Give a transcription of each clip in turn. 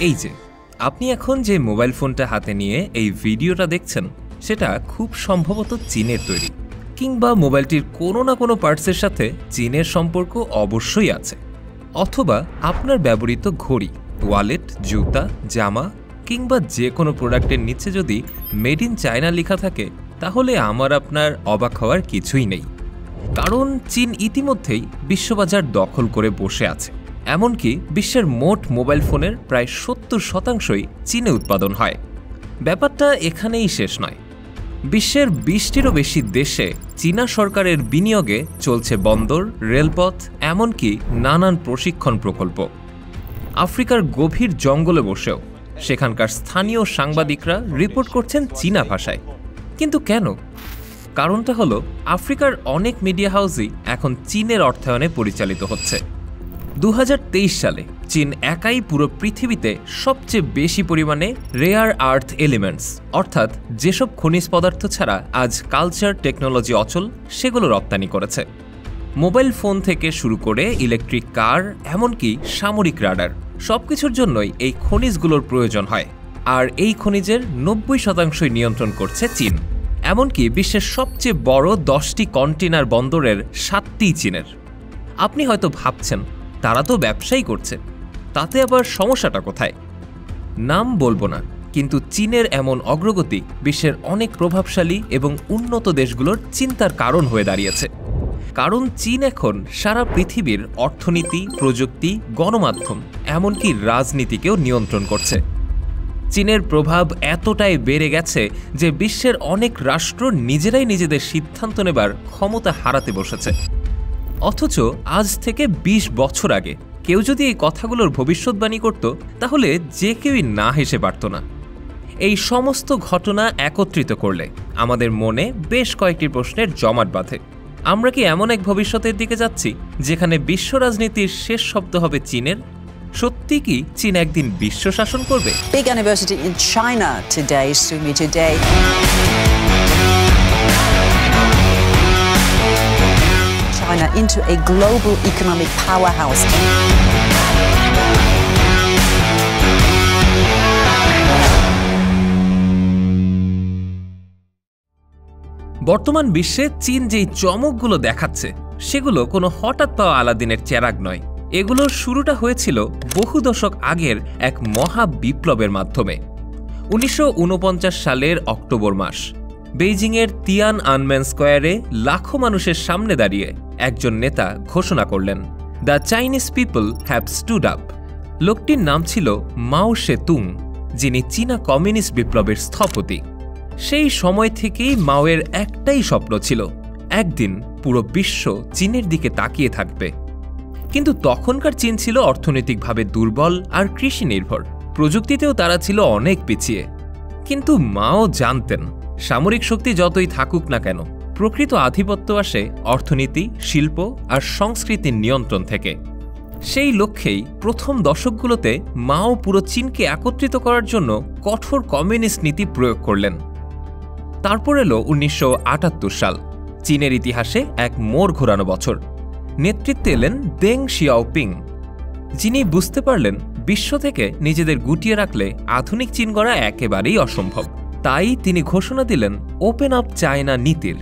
এই যে আপনি এখন যে মোবাইল ফোনটা হাতে নিয়ে এই ভিডিওটা দেখছেন, সেটা খুব সম্ভবত চীনের তৈরি, কিংবা মোবাইলটির কোনো না কোনো পার্টসের সাথে চীনের সম্পর্ক অবশ্যই আছে। অথবা আপনার ব্যবহৃত ঘড়ি, ওয়ালেট, জুতা, জামা কিংবা যে কোনো প্রোডাক্টের নিচে যদি মেড ইন চায়না লেখা থাকে, তাহলে আমার আপনার অবাক হওয়ার কিছুই নেই। কারণ চীন ইতিমধ্যেই বিশ্ববাজার দখল করে বসে আছে। এমনকি বিশ্বের মোট মোবাইল ফোনের প্রায় 70% চীনে উৎপাদন হয়। ব্যাপারটা এখানেই শেষ নয়। বিশ্বের 20টিরও বেশি দেশে চীনা সরকারের বিনিয়োগে চলছে বন্দর, রেলপথ, এমনকি নানান প্রশিক্ষণ প্রকল্প। আফ্রিকার গভীর জঙ্গলে বসেও সেখানকার স্থানীয় সাংবাদিকরা রিপোর্ট করছেন চীনা ভাষায়। কিন্তু কেন? কারণটা হলো আফ্রিকার অনেক মিডিয়া হাউসই এখন চীনের অর্থায়নে পরিচালিত হচ্ছে। 2023 সালে চীন একাই পুরো পৃথিবীতে সবচেয়ে বেশি পরিমাণে রেয়ার আর্থ এলিমেন্টস, অর্থাৎ যেসব খনিজ পদার্থ ছাড়া আজ কালচার, টেকনোলজি অচল, সেগুলো রপ্তানি করেছে। মোবাইল ফোন থেকে শুরু করে ইলেকট্রিক কার, এমনকি সামরিক রাডার, সবকিছুর জন্যই এই খনিজগুলোর প্রয়োজন হয়। আর এই খনিজের 90% নিয়ন্ত্রণ করছে চীন। এমনকি বিশ্বের সবচেয়ে বড় 10টি কন্টেইনার বন্দরের 7টি চীনের। আপনি হয়তো ভাবছেন, তারা তো ব্যবসাই করছে, তাতে আবার সমস্যাটা কোথায়? নাম বলবো না, কিন্তু চীনের এমন অগ্রগতি বিশ্বের অনেক প্রভাবশালী এবং উন্নত দেশগুলোর চিন্তার কারণ হয়ে দাঁড়িয়েছে। কারণ চীন এখন সারা পৃথিবীর অর্থনীতি, প্রযুক্তি, গণমাধ্যম, এমনকি রাজনীতিকেও নিয়ন্ত্রণ করছে। চীনের প্রভাব এতটাই বেড়ে গেছে যে বিশ্বের অনেক রাষ্ট্র নিজেরাই নিজেদের সিদ্ধান্ত নেবার ক্ষমতা হারাতে বসেছে। অথচ আজ থেকে 20 বছর আগে কেউ যদি এই কথাগুলোর ভবিষ্যৎবাণী করত, তাহলে যে কেউই না হেসে পারত না। এই সমস্ত ঘটনা একত্রিত করলে আমাদের মনে বেশ কয়েকটি প্রশ্নের জমাট বাঁধে। আমরা কি এমন এক ভবিষ্যতের দিকে যাচ্ছি যেখানে বিশ্ব রাজনীতির শেষ শব্দ হবে চীনের? সত্যি কি চীন একদিন বিশ্ব শাসন করবে? Big anniversary in China today, Sumi, today. China into a global economic powerhouse. বর্তমান বিশ্বে চীন যেই চমকগুলো দেখাচ্ছে, সেগুলো কোনো হঠাৎ পাওয়া আলাদিনের চেরাগ নয়। এগুলোর শুরুটা হয়েছিল বহু দশক আগের এক মহা বিপ্লবের মাধ্যমে। 1949 সালের অক্টোবর মাস বেইজিংয়ের তিয়ান আনমেন স্কোয়ারে লাখো মানুষের সামনে দাঁড়িয়ে একজন নেতা ঘোষণা করলেন, the Chinese people have stood up. লোকটির নাম ছিল মাও সে-তুং, যিনি চীনা কমিউনিস্ট বিপ্লবের স্থপতি। সেই সময় থেকেই মাওয়ের একটাই স্বপ্ন ছিল, একদিন পুরো বিশ্ব চীনের দিকে তাকিয়ে থাকবে। কিন্তু তখনকার চীন ছিল অর্থনৈতিকভাবে দুর্বল আর কৃষি নির্ভর। প্রযুক্তিতেও তারা ছিল অনেক পিছিয়ে। কিন্তু মাও জানতেন, সামরিক শক্তি যতই থাকুক না কেন, প্রকৃত আধিপত্য আসে অর্থনীতি, শিল্প আর সংস্কৃতির নিয়ন্ত্রণ থেকে। সেই লক্ষ্যেই প্রথম দশকগুলোতে মাও পুরো চীনকে একত্রিত করার জন্য কঠোর কমিউনিস্ট নীতি প্রয়োগ করলেন। তারপর এলো 1978 সাল, চীনের ইতিহাসে এক মোড় ঘোরানো বছর। নেতৃত্বে এলেন দেং শিয়াওপিং, যিনি বুঝতে পারলেন বিশ্ব থেকে নিজেদের গুটিয়ে রাখলে আধুনিক চীন গড়া একেবারেই অসম্ভব। তাই তিনি ঘোষণা দিলেন ওপেন আপ চায়না নীতির।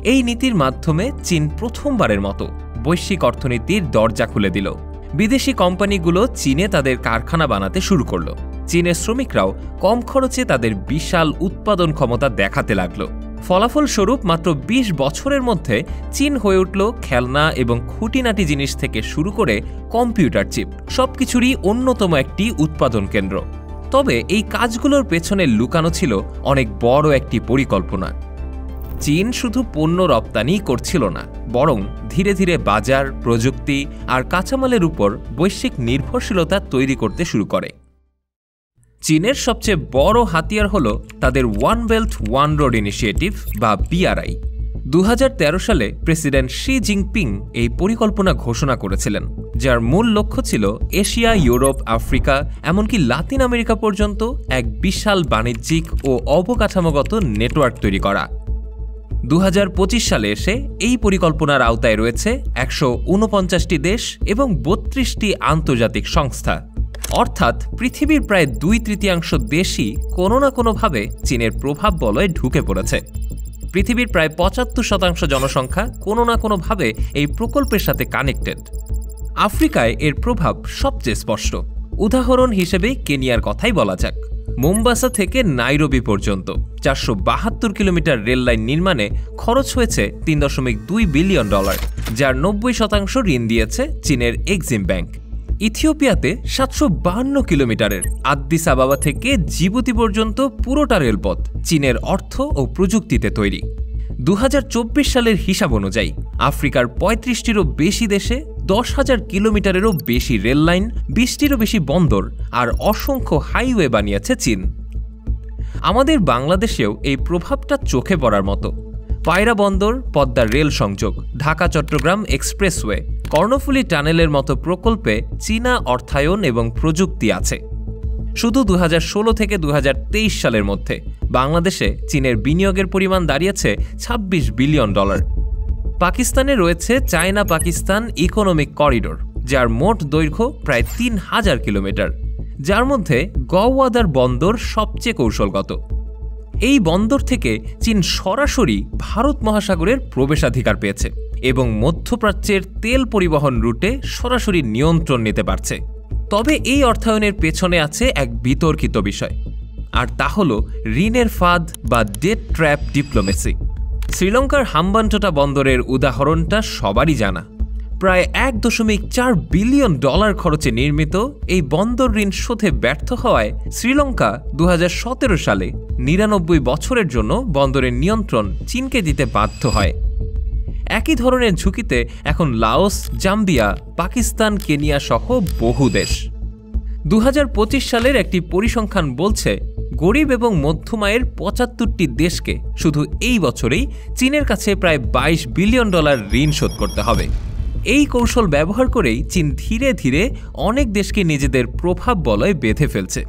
এই নীতির মাধ্যমে চীন প্রথমবারের মতো বৈশ্বিক অর্থনীতির দরজা খুলে দিল। বিদেশি কোম্পানিগুলো চীনে তাদের কারখানা বানাতে শুরু করল। চীনের শ্রমিকরাও কম খরচে তাদের বিশাল উৎপাদন ক্ষমতা দেখাতে লাগল। ফলাফল স্বরূপ মাত্র 20 বছরের মধ্যে চীন হয়ে উঠল খেলনা এবং খুঁটিনাটি জিনিস থেকে শুরু করে কম্পিউটার চিপ সবকিছুরই অন্যতম একটি উৎপাদন কেন্দ্র। তবে এই কাজগুলোর পেছনে লুকানো ছিল অনেক বড় একটি পরিকল্পনা। চীন শুধু পণ্য রপ্তানি করছিল না, বরং ধীরে ধীরে বাজার, প্রযুক্তি আর কাঁচামালের উপর বৈশ্বিক নির্ভরশীলতা তৈরি করতে শুরু করে। চীনের সবচেয়ে বড় হাতিয়ার হল তাদের one belt one road initiative বা BRI। 2013 সালে প্রেসিডেন্ট শি জিনপিং এই পরিকল্পনা ঘোষণা করেছিলেন, যার মূল লক্ষ্য ছিল এশিয়া, ইউরোপ, আফ্রিকা, এমনকি লাতিন আমেরিকা পর্যন্ত এক বিশাল বাণিজ্যিক ও অবকাঠামোগত নেটওয়ার্ক তৈরি করা। 2025 সালে এসে এই পরিকল্পনার আওতায় রয়েছে 149টি দেশ এবং 32টি আন্তর্জাতিক সংস্থা। অর্থাৎ পৃথিবীর প্রায় 2/3 দেশই কোনো না কোনোভাবে চীনের প্রভাব বলয়ে ঢুকে পড়েছে। পৃথিবীর প্রায় 75% জনসংখ্যা কোনো না কোনোভাবে এই প্রকল্পের সাথে কানেক্টেড। আফ্রিকায় এর প্রভাব সবচেয়ে স্পষ্ট। উদাহরণ হিসেবে কেনিয়ার কথাই বলা যাক। মোম্বাসা থেকে নাইরোবি পর্যন্ত 472 কিলোমিটার রেল লাইন নির্মাণে খরচ হয়েছে $3.2 বিলিয়ন, যার 90% ঋণ দিয়েছে চীনের এক্সিম ব্যাংক। ইথিওপিয়াতে 752 কিলোমিটারের আদ্দিস আবাবা থেকে জিবুতি পর্যন্ত পুরোটা রেলপথ চীনের অর্থ ও প্রযুক্তিতে তৈরি। 2024 সালের হিসাব অনুযায়ী আফ্রিকার 35টিরও বেশি দেশে 10,000 কিলোমিটারেরও বেশি রেল লাইন, 20টিরও বেশি বন্দর আর অসংখ্য হাইওয়ে বানিয়েছে চীন। আমাদের বাংলাদেশেও এই প্রভাবটা চোখে পড়ার মতো। পায়রা বন্দর, পদ্মার রেল সংযোগ, ঢাকা চট্টগ্রাম এক্সপ্রেসওয়ে, কর্ণফুলী টানেলের মতো প্রকল্পে চীনা অর্থায়ন এবং প্রযুক্তি আছে। শুধু 2016 থেকে 2023 সালের মধ্যে বাংলাদেশে চীনের বিনিয়োগের পরিমাণ দাঁড়িয়েছে $26 বিলিয়ন। পাকিস্তানে রয়েছে চায়না পাকিস্তান ইকোনমিক করিডোর, যার মোট দৈর্ঘ্য প্রায় 3000 কিলোমিটার, যার মধ্যে গওয়াদার বন্দর সবচেয়ে কৌশলগত। এই বন্দর থেকে চীন সরাসরি ভারত মহাসাগরের প্রবেশাধিকার পেয়েছে এবং মধ্যপ্রাচ্যের তেল পরিবহন রুটে সরাসরি নিয়ন্ত্রণ নিতে পারছে। তবে এই অর্থায়নের পেছনে আছে এক বিতর্কিত বিষয়, আর তা হল ঋণের ফাঁদ বা ডেট ট্র্যাপ ডিপ্লোমেসি। শ্রীলঙ্কার হাম্বানটোটা বন্দরের উদাহরণটা সবারই জানা। প্রায় $1.4 বিলিয়ন খরচে নির্মিত এই বন্দর ঋণ শোধে ব্যর্থ হওয়ায় শ্রীলঙ্কা 2017 সালে 99 বছরের জন্য বন্দরের নিয়ন্ত্রণ চীনকে দিতে বাধ্য হয়। একই ধরনের ঝুঁকিতে এখন লাওস, জাম্বিয়া, পাকিস্তান, কেনিয়া সহ বহু দেশ। 2025 সালের একটি পরিসংখ্যান বলছে গরিব এবং মধ্যম আয়ের 75টি দেশকে শুধু এই বছরেই চীনের কাছে প্রায় $22 বিলিয়ন ঋণ শোধ করতে হবে। এই কৌশল ব্যবহার করেই চীন ধীরে ধীরে অনেক দেশকে নিজেদের প্রভাব বলয়ে বেঁধে ফেলছে।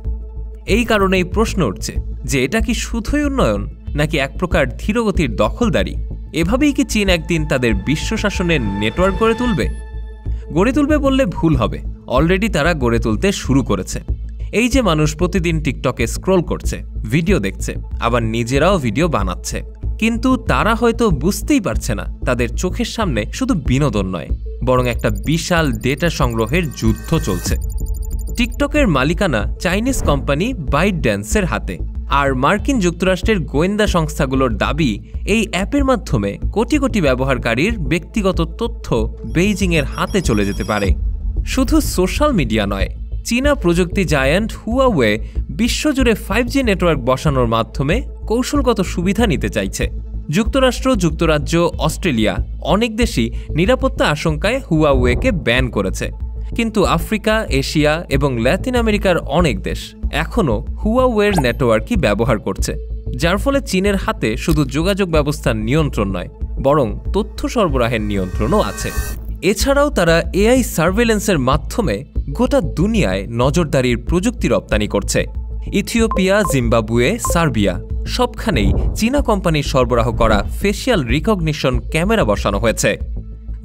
এই কারণেই প্রশ্ন উঠছে যে এটা কি শুধুই উন্নয়ন নাকি এক প্রকার ধীরগতির দখলদারি? এভাবেই কি চীন একদিন তাদের বিশ্ব শাসনের নেটওয়ার্ক গড়ে তুলবে বললে ভুল হবে। অলরেডি তারা গড়ে তুলতে শুরু করেছে। এই যে মানুষ প্রতিদিন টিকটকে স্ক্রল করছে, ভিডিও দেখছে, আবার নিজেরাও ভিডিও বানাচ্ছে, কিন্তু তারা হয়তো বুঝতেই পারছে না তাদের চোখের সামনে শুধু বিনোদন নয়, বরং একটা বিশাল ডেটা সংগ্রহের যুদ্ধ চলছে। টিকটকের মালিকানা চাইনিজ কোম্পানি বাইটড্যান্সের হাতে, আর মার্কিন যুক্তরাষ্ট্রের গোয়েন্দা সংস্থাগুলোর দাবি এই অ্যাপের মাধ্যমে কোটি কোটি ব্যবহারকারীর ব্যক্তিগত তথ্য বেইজিংয়ের হাতে চলে যেতে পারে। শুধু সোশ্যাল মিডিয়া নয়, চীনা প্রযুক্তি জায়ান্ট হুয়াওয়ে বিশ্বজুড়ে 5G নেটওয়ার্ক বসানোর মাধ্যমে কৌশলগত সুবিধা নিতে চাইছে। যুক্তরাষ্ট্র, যুক্তরাজ্য, অস্ট্রেলিয়া অনেক দেশই নিরাপত্তা আশঙ্কায় হুয়াওয়েকে ব্যান করেছে, কিন্তু আফ্রিকা, এশিয়া এবং ল্যাতিন আমেরিকার অনেক দেশ এখনও হুয়াওয়ের নেটওয়ার্কই ব্যবহার করছে, যার ফলে চীনের হাতে শুধু যোগাযোগ ব্যবস্থার নিয়ন্ত্রণ নয়, বরং তথ্য সরবরাহের নিয়ন্ত্রণও আছে। এছাড়াও তারা AI সার্ভেলেন্সের মাধ্যমে গোটা দুনিয়ায় নজরদারির প্রযুক্তি রপ্তানি করছে। ইথিওপিয়া, জিম্বাবুয়ে, সার্বিয়া সবখানেই চীনা কোম্পানির সরবরাহ করা ফেশিয়াল রিকগনিশন ক্যামেরা বসানো হয়েছে।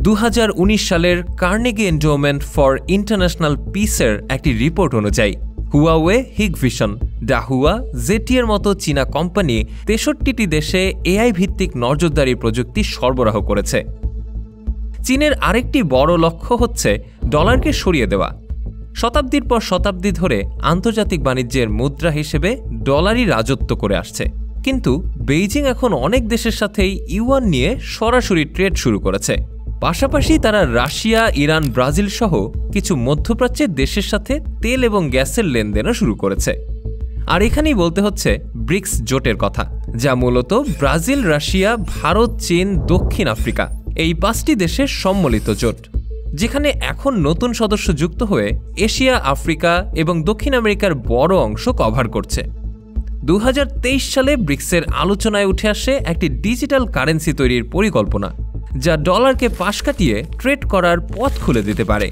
2019 সালের কার্নেগি এন্ডোমেন্ট ফর ইন্টারন্যাশনাল পিসের একটি রিপোর্ট অনুযায়ী হুয়াওয়ে, হিগভিশন, ডাহুয়া, জেটিএর মতো চীনা কোম্পানি 63টি দেশে AI ভিত্তিক নজরদারি প্রযুক্তি সরবরাহ করেছে। চীনের আরেকটি বড় লক্ষ্য হচ্ছে ডলারকে সরিয়ে দেওয়া। শতাব্দীর পর শতাব্দী ধরে আন্তর্জাতিক বাণিজ্যের মুদ্রা হিসেবে ডলারই রাজত্ব করে আসছে, কিন্তু বেইজিং এখন অনেক দেশের সাথেই ইউয়ান নিয়ে সরাসরি ট্রেড শুরু করেছে। পাশাপাশি তারা রাশিয়া, ইরান, ব্রাজিল সহ কিছু মধ্যপ্রাচ্যের দেশের সাথে তেল এবং গ্যাসের লেনদেনও শুরু করেছে। আর এখানেই বলতে হচ্ছে ব্রিক্স জোটের কথা, যা মূলত ব্রাজিল, রাশিয়া, ভারত, চীন, দক্ষিণ আফ্রিকা এই 5টি দেশের সম্মিলিত জোট, যেখানে এখন নতুন সদস্য যুক্ত হয়ে এশিয়া, আফ্রিকা এবং দক্ষিণ আমেরিকার বড় অংশ কভার করছে। 2023 সালে ব্রিক্সের আলোচনায় উঠে আসে একটি ডিজিটাল কারেন্সি তৈরির পরিকল্পনা, যা ডলারকে পাশ কাটিয়ে ট্রেড করার পথ খুলে দিতে পারে।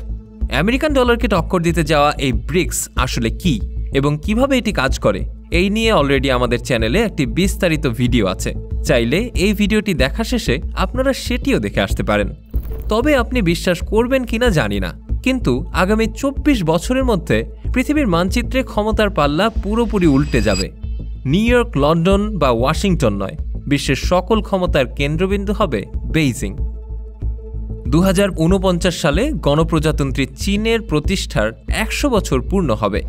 আমেরিকান ডলারকে টক্কর দিতে যাওয়া এই ব্রিক্স আসলে কি এবং কিভাবে এটি কাজ করে, এই নিয়ে অলরেডি আমাদের চ্যানেলে একটি বিস্তারিত ভিডিও আছে। চাইলে এই ভিডিওটি দেখা শেষে আপনারা সেটিও দেখে আসতে পারেন। তবে আপনি বিশ্বাস করবেন কিনা জানি না, কিন্তু আগামী 24 বছরের মধ্যে পৃথিবীর মানচিত্রে ক্ষমতার পাল্লা পুরোপুরি উল্টে যাবে। নিউ ইয়র্ক, লন্ডন বা ওয়াশিংটন নয়, বিশ্বের সকল ক্ষমতার কেন্দ্রবিন্দু হবে বেইজিং। 2049 সালে গণপ্রজাতন্ত্রী চীনের প্রতিষ্ঠার 100 বছর পূর্ণ হবে।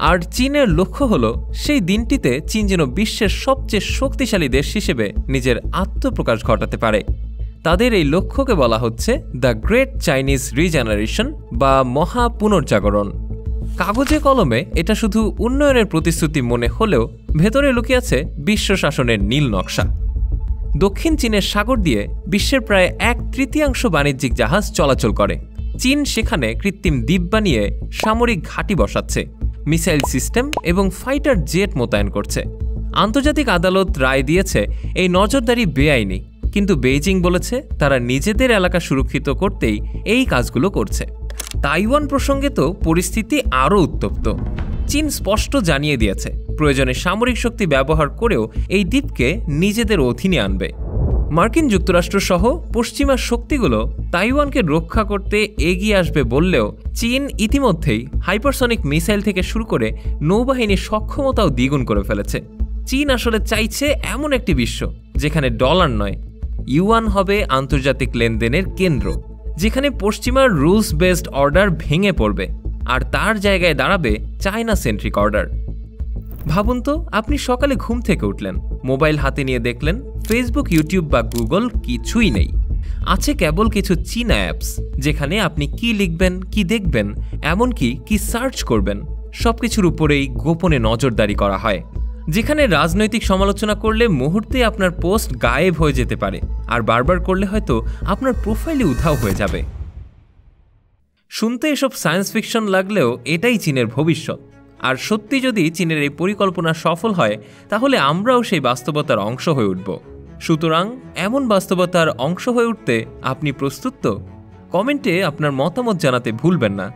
আর চীনের লক্ষ্য হল সেই দিনটিতে চীন যেন বিশ্বের সবচেয়ে শক্তিশালী দেশ হিসেবে নিজের আত্মপ্রকাশ ঘটাতে পারে। তাদের এই লক্ষ্যকে বলা হচ্ছে দ্য গ্রেট চাইনিজ রিজেনারেশন বা মহা পুনর্জাগরণ। কাগজে কলমে এটা শুধু উন্নয়নের প্রতিশ্রুতি মনে হলেও ভেতরে লুকিয়ে আছে বিশ্ব শাসনের নীল নকশা। দক্ষিণ চীনের সাগর দিয়ে বিশ্বের প্রায় 1/3 বাণিজ্যিক জাহাজ চলাচল করে। চীন সেখানে কৃত্রিম দ্বীপ বানিয়ে সামরিক ঘাঁটি বসাচ্ছে, মিসাইল সিস্টেম এবং ফাইটার জেট মোতায়েন করছে। আন্তর্জাতিক আদালত রায় দিয়েছে এই নজরদারি বেআইনি, কিন্তু বেইজিং বলেছে তারা নিজেদের এলাকা সুরক্ষিত করতেই এই কাজগুলো করছে। তাইওয়ান প্রসঙ্গে তো পরিস্থিতি আরও উত্তপ্ত। চীন স্পষ্ট জানিয়ে দিয়েছে প্রয়োজনে সামরিক শক্তি ব্যবহার করেও এই দ্বীপকে নিজেদের অধীনে আনবে। মার্কিন যুক্তরাষ্ট্র সহ পশ্চিমা শক্তিগুলো তাইওয়ানকে রক্ষা করতে এগিয়ে আসবে বললেও চীন ইতিমধ্যেই হাইপারসনিক মিসাইল থেকে শুরু করে নৌবাহিনীর সক্ষমতাও দ্বিগুণ করে ফেলেছে। চীন আসলে চাইছে এমন একটি বিশ্ব যেখানে ডলার নয়, ইউয়ান হবে আন্তর্জাতিক লেনদেনের কেন্দ্র, যেখানে পশ্চিমার রুলস বেসড অর্ডার ভেঙে পড়বে আর তার জায়গায় দাঁড়াবে চায়না সেন্ট্রিক অর্ডার। ভাবুন তো, আপনি সকালে ঘুম থেকে উঠলেন, মোবাইল হাতে নিয়ে দেখলেন ফেসবুক, ইউটিউব বা গুগল কিছুই নেই। আছে কেবল কিছু চীনা অ্যাপস, যেখানে আপনি কি লিখবেন, কি দেখবেন, এমনকি কি সার্চ করবেন সবকিছুর উপরেই গোপনে নজরদারি করা হয়। যেখানে রাজনৈতিক সমালোচনা করলে মুহূর্তে আপনার পোস্ট গায়েব হয়ে যেতে পারে, আর বারবার করলে হয়তো আপনার প্রোফাইলে উধাও হয়ে যাবে। শুনতে এসব সায়েন্স ফিকশন লাগলেও এটাই চীনের ভবিষ্যৎ। আর সত্যি যদি চীনের এই পরিকল্পনা সফল হয়, তাহলে আমরাও সেই বাস্তবতার অংশ হয়ে উঠব। সুতরাং এমন বাস্তবতার অংশ হয়ে উঠতে আপনি প্রস্তুত তো? কমেন্টে আপনার মতামত জানাতে ভুলবেন না।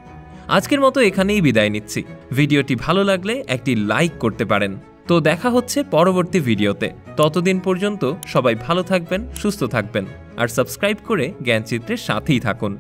আজকের মতো এখানেই বিদায় নিচ্ছি। ভিডিওটি ভালো লাগলে একটি লাইক করতে পারেন। তো দেখা হচ্ছে পরবর্তী ভিডিওতে। ততদিন পর্যন্ত সবাই ভালো থাকবেন, সুস্থ থাকবেন আর সাবস্ক্রাইব করে জ্ঞানচিত্রের সাথেই থাকুন।